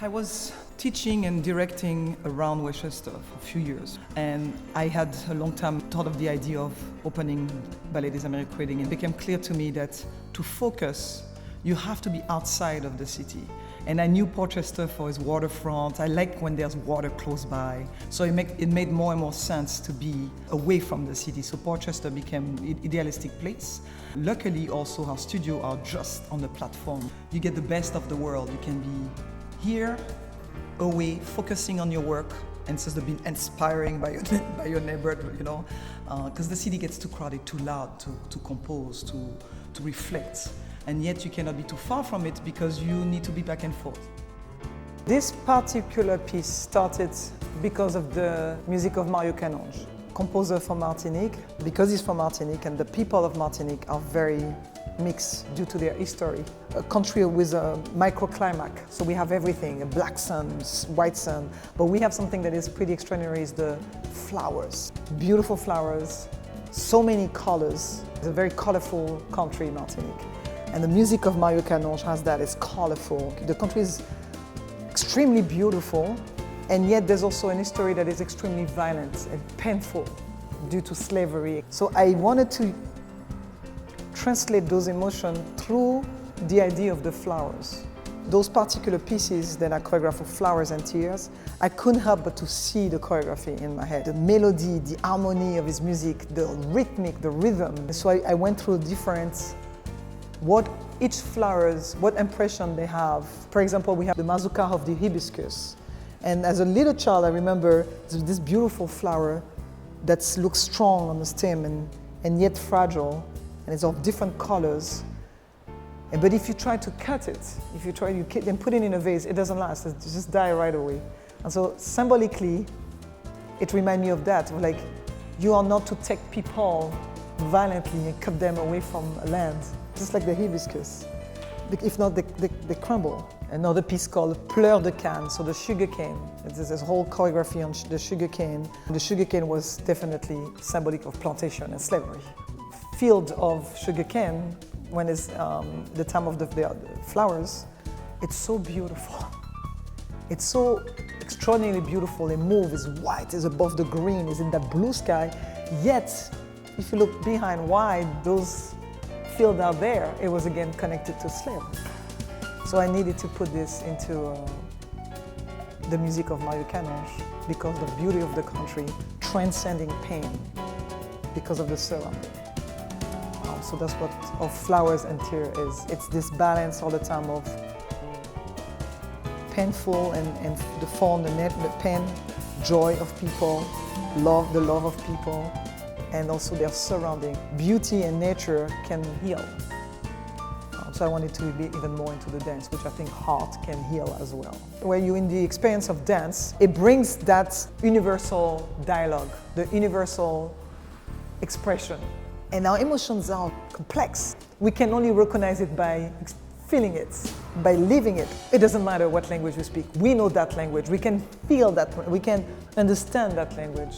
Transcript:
I was teaching and directing around Westchester for a few years, and I had a long time thought of the idea of opening Ballet des Ameriques. It became clear to me that to focus, you have to be outside of the city. And I knew Portchester for its waterfront. I like when there's water close by. So it made more and more sense to be away from the city. So Portchester became an idealistic place. Luckily also our studios are just on the platform. You get the best of the world. You can be here, away, focusing on your work, and instead of being inspiring by your neighbor, you know, because the city gets too crowded, too loud to compose, to reflect, and yet you cannot be too far from it because you need to be back and forth. This particular piece started because of the music of Mario Canonge, composer from Martinique, because he's from Martinique, and the people of Martinique are very mixed due to their history. A country with a microclimate, so we have everything, a black sun, white sun, but we have something that is pretty extraordinary, is the flowers. Beautiful flowers, so many colors. It's a very colorful country, Martinique. And the music of Mario Canonge has that, it's colorful. The country is extremely beautiful, and yet there's also an history that is extremely violent and painful due to slavery. So I wanted to translate those emotions through the idea of the flowers. Those particular pieces that are choreographed of flowers and tears, I couldn't help but to see the choreography in my head. The melody, the harmony of his music, the rhythmic, the rhythm. So I went through different, what each flowers, what impression they have. For example, we have the mazuka of the hibiscus. And as a little child, I remember this beautiful flower that looks strong on the stem and yet fragile. And it's of different colors. But if you try to cut it, if you try to put it in a vase, it doesn't last, it just dies right away. And so symbolically, it reminds me of that, like you are not to take people violently and cut them away from land, just like the hibiscus. If not, they crumble. Another piece called Pleurs de Canne, so the sugar cane. There's this whole choreography on the sugar cane. The sugar cane was definitely symbolic of plantation and slavery. Field of sugarcane, when it's the time of the flowers, it's so beautiful. It's so extraordinarily beautiful. It moves, it's white, it's above the green, it's in that blue sky. Yet, if you look behind why those fields are there, it was again connected to slavery. So I needed to put this into the music of Mario Canonge because the beauty of the country transcending pain because of the surrounding. So that's what of flowers and tear is. It's this balance all the time of painful and the fun, the pain, joy of people, love, the love of people, and also their surrounding. Beauty and nature can heal. So I wanted to be even more into the dance, which I think heart can heal as well. When you're in the experience of dance, it brings that universal dialogue, the universal expression. And our emotions are complex. We can only recognize it by feeling it, by living it. It doesn't matter what language we speak. We know that language. We can feel that. We can understand that language.